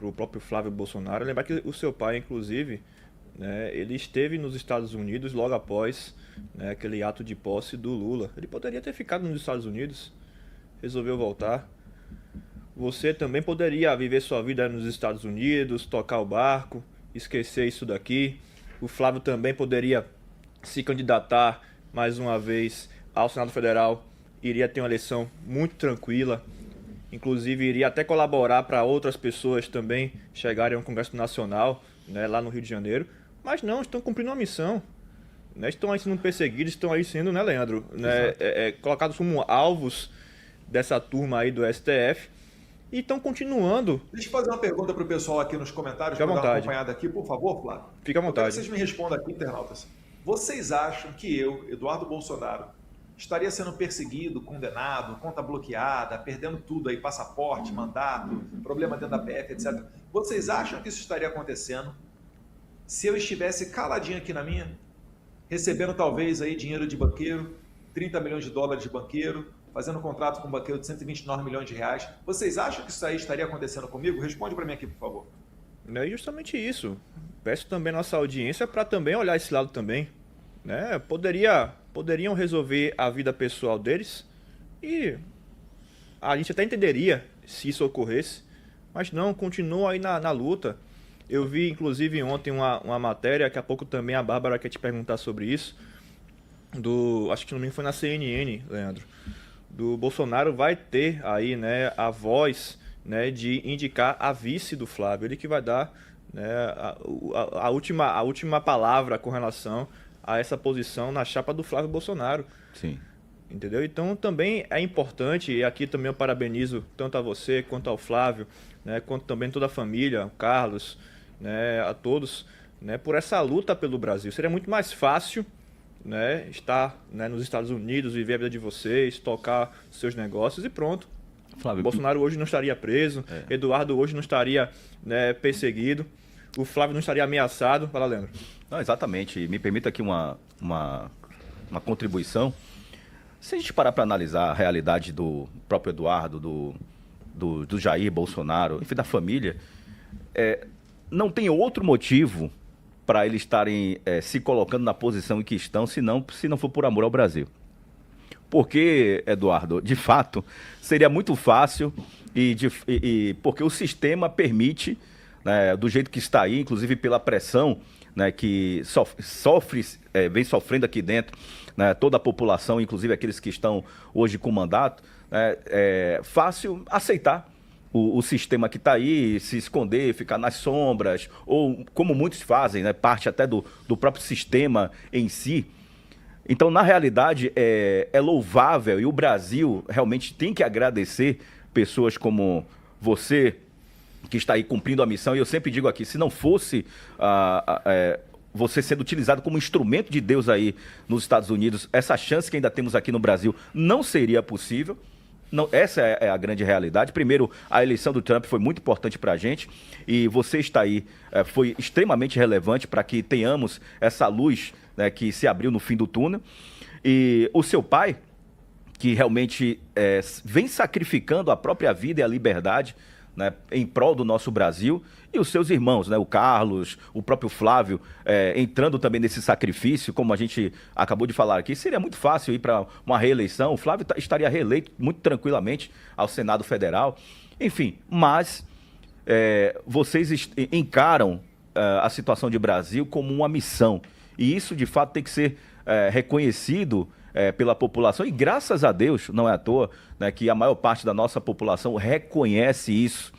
o próprio Flávio Bolsonaro. Lembrar que o seu pai, inclusive, né, ele esteve nos Estados Unidos logo após, né, aquele ato de posse do Lula. Ele poderia ter ficado nos Estados Unidos, resolveu voltar. Você também poderia viver sua vida nos Estados Unidos, tocar o barco, esquecer isso daqui. O Flávio também poderia se candidatar mais uma vez ao Senado Federal. Iria ter uma eleição muito tranquila. Inclusive, iria até colaborar para outras pessoas também chegarem ao Congresso Nacional, né, lá no Rio de Janeiro. Mas não, estão cumprindo uma missão. Né, estão aí sendo perseguidos, estão aí sendo, né, Leandro? Né, colocados como alvos dessa turma aí do STF. E estão continuando. Deixa eu fazer uma pergunta para o pessoal aqui nos comentários, Fica à para dar uma vontade. acompanhada aqui, por favor, Flávio. Fica à Eu quero que vontade. vocês me respondam aqui, internautas. Vocês acham que eu, Eduardo Bolsonaro, estaria sendo perseguido, condenado, conta bloqueada, perdendo tudo aí, passaporte, mandato, problema dentro da PF, etc. Vocês acham que isso estaria acontecendo se eu estivesse caladinho aqui na minha, recebendo talvez aí dinheiro de banqueiro, 30 milhões de dólares de banqueiro, fazendo um contrato com um banqueiro de 129 milhões de reais? Vocês acham que isso aí estaria acontecendo comigo? Responde para mim aqui, por favor. É justamente isso. Peço também nossa audiência para também olhar esse lado também. Né? Poderiam resolver a vida pessoal deles e a gente até entenderia se isso ocorresse, mas não, continua aí na luta. Eu vi, inclusive, ontem uma matéria, daqui a pouco também a Bárbara quer te perguntar sobre isso, acho que não me engano foi na CNN, Leandro, do Bolsonaro vai ter aí, né, a voz, né, de indicar a vice do Flávio, ele que vai dar, né, a última palavra com relação a essa posição na chapa do Flávio Bolsonaro. Sim. Entendeu? Então também é importante, e aqui também eu parabenizo tanto a você quanto ao Flávio, né, quanto também toda a família, o Carlos, né, a todos, né, por essa luta pelo Brasil. Seria muito mais fácil, né, estar, né, nos Estados Unidos, viver a vida de vocês, tocar seus negócios e pronto. Flávio, Bolsonaro hoje não estaria preso, Eduardo hoje não estaria, né, perseguido, o Flávio não estaria ameaçado. Fala, Leandro. Não, exatamente. Me permita aqui uma contribuição. Se a gente parar para analisar a realidade do próprio Eduardo, do Jair Bolsonaro, enfim, da família, não tem outro motivo para eles estarem se colocando na posição em que estão, se não for por amor ao Brasil. Porque, Eduardo, de fato, seria muito fácil porque o sistema permite, né, do jeito que está aí, inclusive pela pressão, né, que vem sofrendo aqui dentro, né, toda a população, inclusive aqueles que estão hoje com mandato, né, é fácil aceitar o sistema que está aí, se esconder, ficar nas sombras, ou como muitos fazem, né, parte até do próprio sistema em si. Então, na realidade, é louvável, e o Brasil realmente tem que agradecer pessoas como você, que está aí cumprindo a missão. E eu sempre digo aqui, se não fosse você sendo utilizado como instrumento de Deus aí nos Estados Unidos, essa chance que ainda temos aqui no Brasil não seria possível. Não, essa é a grande realidade. Primeiro, a eleição do Trump foi muito importante para a gente, e você está aí, foi extremamente relevante para que tenhamos essa luz, né, que se abriu no fim do túnel. E o seu pai, que realmente vem sacrificando a própria vida e a liberdade, né, em prol do nosso Brasil, e os seus irmãos, né, o Carlos, o próprio Flávio, entrando também nesse sacrifício, como a gente acabou de falar aqui. Seria muito fácil ir para uma reeleição, o Flávio estaria reeleito muito tranquilamente ao Senado Federal, enfim, mas vocês encaram a situação de Brasil como uma missão, e isso de fato tem que ser reconhecido pela população, e graças a Deus, não é à toa, né, que a maior parte da nossa população reconhece isso,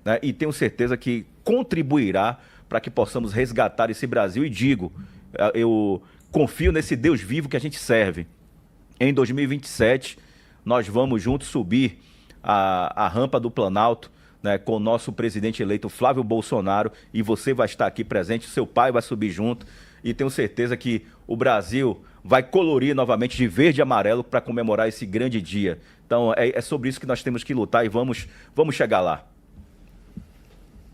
né, e tenho certeza que contribuirá para que possamos resgatar esse Brasil. E digo, eu confio nesse Deus vivo que a gente serve. Em 2027, nós vamos juntos subir a rampa do Planalto, né, com o nosso presidente eleito Flávio Bolsonaro, e você vai estar aqui presente, seu pai vai subir junto, e tenho certeza que o Brasil vai colorir novamente de verde e amarelo para comemorar esse grande dia. Então, é sobre isso que nós temos que lutar, e vamos chegar lá.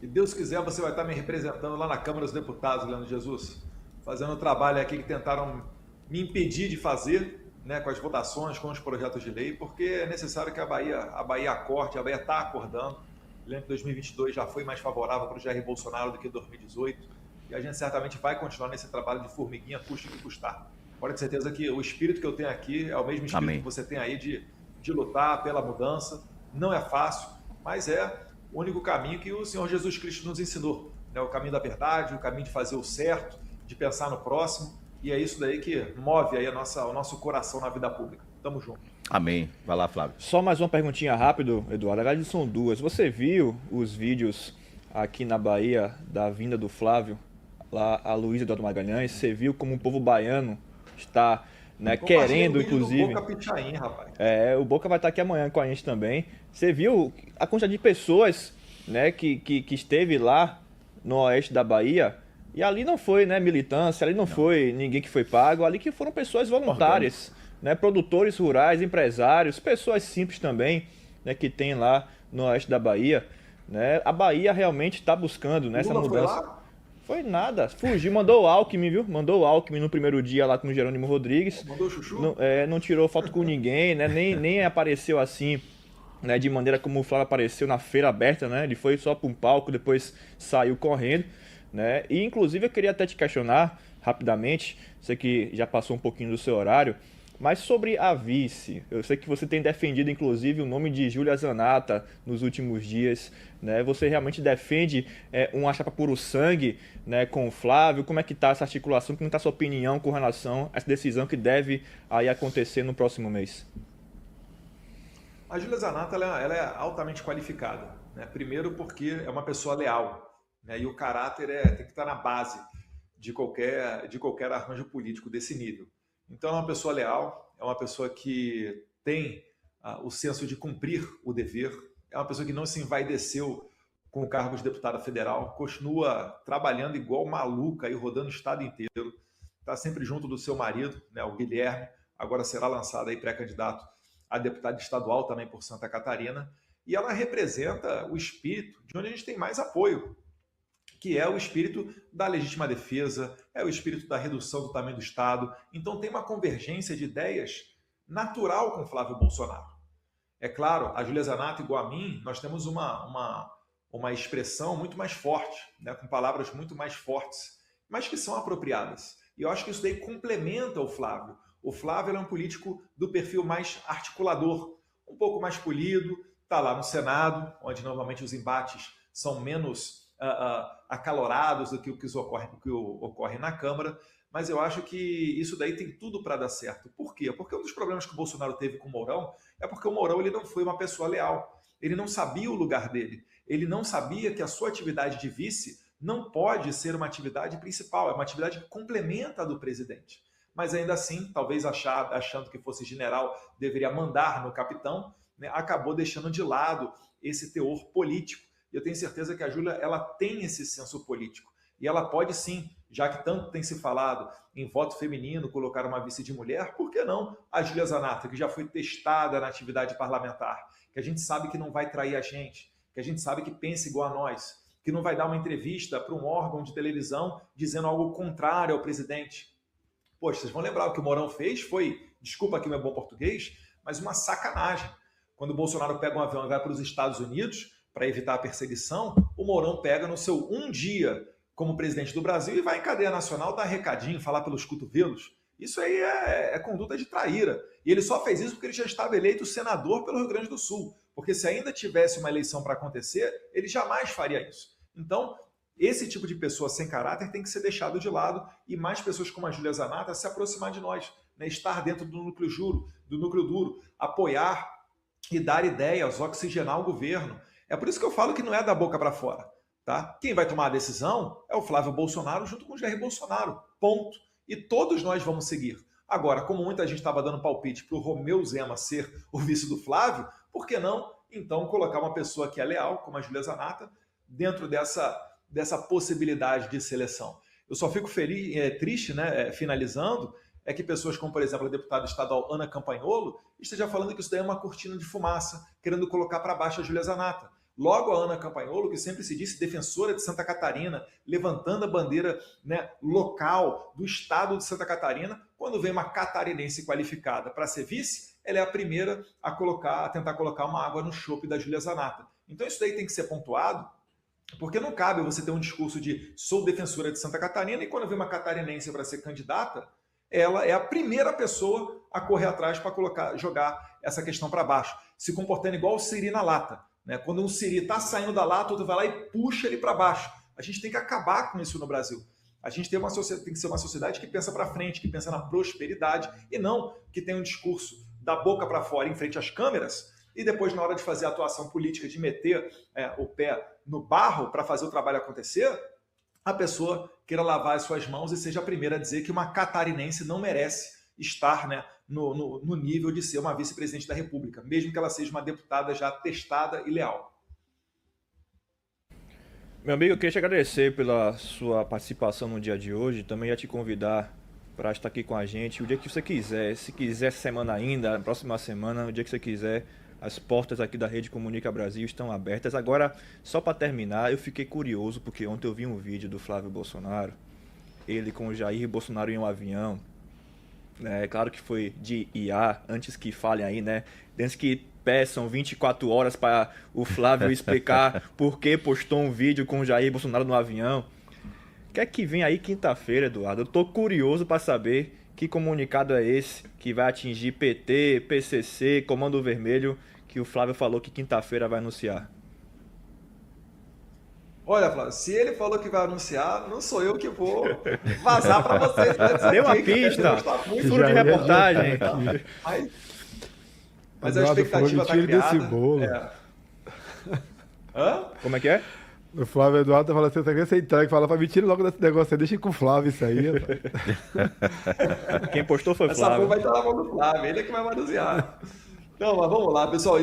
E Deus quiser, você vai estar me representando lá na Câmara dos Deputados, Leandro Jesus, fazendo o trabalho aqui que tentaram me impedir de fazer, né, com as votações, com os projetos de lei, porque é necessário que a Bahia acorde, a Bahia está acordando, Lembro que 2022 já foi mais favorável para o Jair Bolsonaro do que 2018. E a gente certamente vai continuar nesse trabalho de formiguinha, custe o que custar. Pode ter certeza que o espírito que eu tenho aqui é o mesmo espírito Amém. que você tem aí de lutar pela mudança. Não é fácil, mas é o único caminho que o Senhor Jesus Cristo nos ensinou. Né? O caminho da verdade, o caminho de fazer o certo, de pensar no próximo. E é isso daí que move aí o nosso coração na vida pública. Tamo junto. Amém. Vai lá, Flávio. Só mais uma perguntinha rápido, Eduardo. Na verdade são duas. Você viu os vídeos aqui na Bahia da vinda do Flávio, lá a Luiz Eduardo Magalhães? Você viu como o povo baiano está, né, querendo, inclusive... Do Boca Pichain, rapaz. O Boca vai estar aqui amanhã com a gente também. Você viu a quantidade de pessoas, né, que esteve lá no oeste da Bahia? E ali não foi, né, militância, ali não foi ninguém que foi pago, ali que foram pessoas voluntárias, né, produtores rurais, empresários, pessoas simples também, né, que tem lá no oeste da Bahia. Né? A Bahia realmente está buscando, né, essa mudança. Foi lá? Foi nada, fugiu, mandou o Alckmin, viu? Mandou o Alckmin no primeiro dia lá com o Jerônimo Rodrigues. Mandou o chuchu? Não tirou foto com ninguém, né? Nem apareceu assim, né, de maneira como o Flávio apareceu na feira aberta, né? Ele foi só para um palco, depois saiu correndo, né? E inclusive eu queria até te questionar rapidamente, sei que já passou um pouquinho do seu horário, mas sobre a vice, eu sei que você tem defendido inclusive o nome de Júlia Zanatta nos últimos dias, né? Você realmente defende uma chapa puro sangue, né, com o Flávio? Como é que está essa articulação? Como está a sua opinião com relação a essa decisão que deve aí acontecer no próximo mês? A Júlia Zanatta ela é altamente qualificada, né? Primeiro porque é uma pessoa leal, né? E o caráter tem que estar na base de qualquer arranjo político desse nível. Então, é uma pessoa leal, é uma pessoa que tem o senso de cumprir o dever, é uma pessoa que não se envaideceu com o cargo de deputada federal, continua trabalhando igual maluca e rodando o estado inteiro, está sempre junto do seu marido, né, o Guilherme, agora será lançado aí pré-candidato a deputado estadual também por Santa Catarina, e ela representa o espírito de onde a gente tem mais apoio, que é o espírito da legítima defesa, é o espírito da redução do tamanho do Estado. Então tem uma convergência de ideias natural com Flávio Bolsonaro. É claro, a Júlia Zanatta, igual a mim, nós temos uma expressão muito mais forte, né, com palavras muito mais fortes, mas que são apropriadas. E eu acho que isso daí complementa o Flávio. O Flávio é um político do perfil mais articulador, um pouco mais polido, está lá no Senado, onde normalmente os embates são menos acalorados do que o que ocorre na Câmara, mas eu acho que isso daí tem tudo para dar certo. Por quê? Porque um dos problemas que o Bolsonaro teve com o Mourão é porque o Mourão ele não foi uma pessoa leal, ele não sabia o lugar dele, ele não sabia que a sua atividade de vice não pode ser uma atividade principal, é uma atividade que complementa a do presidente. Mas ainda assim, talvez achando que fosse general, deveria mandar no capitão, né, acabou deixando de lado esse teor político. Eu tenho certeza que a Júlia ela tem esse senso político. E ela pode sim, já que tanto tem se falado em voto feminino, colocar uma vice de mulher, por que não a Júlia Zanatta, que já foi testada na atividade parlamentar, que a gente sabe que não vai trair a gente, que a gente sabe que pensa igual a nós, que não vai dar uma entrevista para um órgão de televisão dizendo algo contrário ao presidente. Poxa, vocês vão lembrar o que o Mourão fez foi, desculpa aqui o meu bom português, mas uma sacanagem. Quando o Bolsonaro pega um avião e vai para os Estados Unidos, para evitar a perseguição, o Mourão pega no seu um dia como presidente do Brasil e vai em cadeia nacional dar recadinho, falar pelos cotovelos. Isso aí é conduta de traíra. E ele só fez isso porque ele já estava eleito senador pelo Rio Grande do Sul. Porque se ainda tivesse uma eleição para acontecer, ele jamais faria isso. Então, esse tipo de pessoa sem caráter tem que ser deixado de lado e mais pessoas como a Júlia Zanatta se aproximar de nós, né? Estar dentro do núcleo duro, apoiar e dar ideias, oxigenar o governo. É por isso que eu falo que não é da boca para fora. Tá? Quem vai tomar a decisão é o Flávio Bolsonaro junto com o Jair Bolsonaro. Ponto. E todos nós vamos seguir. Agora, como muita gente estava dando palpite para o Romeu Zema ser o vice do Flávio, por que não, então, colocar uma pessoa que é leal, como a Júlia Zanatta, dentro dessa possibilidade de seleção? Eu só fico triste, né, finalizando, é que pessoas como, por exemplo, a deputada estadual Ana Campagnolo esteja falando que isso daí é uma cortina de fumaça, querendo colocar para baixo a Júlia Zanatta. Logo a Ana Campagnolo, que sempre se disse defensora de Santa Catarina, levantando a bandeira, né, local do estado de Santa Catarina, quando vem uma catarinense qualificada para ser vice, ela é a primeira a tentar colocar uma água no chope da Júlia Zanatta. Então isso daí tem que ser pontuado, porque não cabe você ter um discurso de sou defensora de Santa Catarina e quando vem uma catarinense para ser candidata, ela é a primeira pessoa a correr atrás para jogar essa questão para baixo, se comportando igual o siri na lata. Né? Quando um siri está saindo da lata, outro vai lá e puxa ele para baixo. A gente tem que acabar com isso no Brasil. A gente tem que ser uma sociedade que pensa para frente, que pensa na prosperidade e não que tem um discurso da boca para fora em frente às câmeras e depois, na hora de fazer a atuação política, de meter o pé no barro para fazer o trabalho acontecer, a pessoa queira lavar as suas mãos e seja a primeira a dizer que uma catarinense não merece estar, né, no nível de ser uma vice-presidente da República, mesmo que ela seja uma deputada já testada e leal. Meu amigo, eu queria te agradecer pela sua participação no dia de hoje. Também ia te convidar para estar aqui com a gente o dia que você quiser. Se quiser essa semana ainda, na próxima semana, o dia que você quiser, as portas aqui da Rede Comunica Brasil estão abertas. Agora, só para terminar, eu fiquei curioso porque ontem eu vi um vídeo do Flávio Bolsonaro, ele com o Jair Bolsonaro em um avião. É claro que foi de IA, antes que falem aí, né? Antes que peçam 24 horas para o Flávio explicar por que postou um vídeo com o Jair Bolsonaro no avião. O que é que vem aí quinta-feira, Eduardo? Eu tô curioso para saber que comunicado é esse que vai atingir PT, PCC, Comando Vermelho, que o Flávio falou que quinta-feira vai anunciar. Olha, Flávio, se ele falou que vai anunciar, não sou eu que vou vazar para vocês. Deu uma pista, furo de reportagem. Mas a expectativa está criada. Desse bolo. Hã? Como é que é? O Flávio Eduardo tá falando assim, você quer ser entregue, fala pra me tira logo desse negócio aí, deixa com o Flávio isso aí. Quem postou foi o Flávio. Essa porra vai estar na mão do Flávio, ele é que vai manusear. Então, mas vamos lá, pessoal,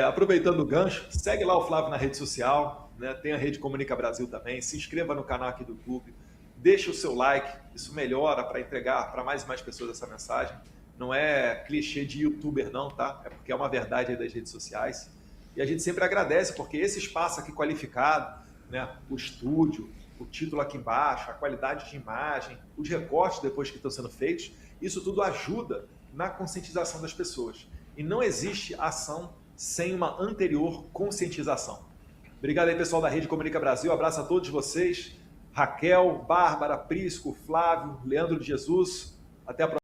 aproveitando o gancho, segue lá o Flávio na rede social, né? Tem a Rede Comunica Brasil também, se inscreva no canal aqui do YouTube, deixa o seu like, isso melhora para entregar para mais e mais pessoas essa mensagem. Não é clichê de youtuber não, tá? É porque é uma verdade aí das redes sociais. E a gente sempre agradece, porque esse espaço aqui qualificado, né? O estúdio, o título aqui embaixo, a qualidade de imagem, os recortes depois que estão sendo feitos, isso tudo ajuda na conscientização das pessoas. E não existe ação sem uma anterior conscientização. Obrigado aí, pessoal da Rede Comunica Brasil. Abraço a todos vocês. Raquel, Bárbara, Prisco, Flávio, Leandro de Jesus. Até a próxima.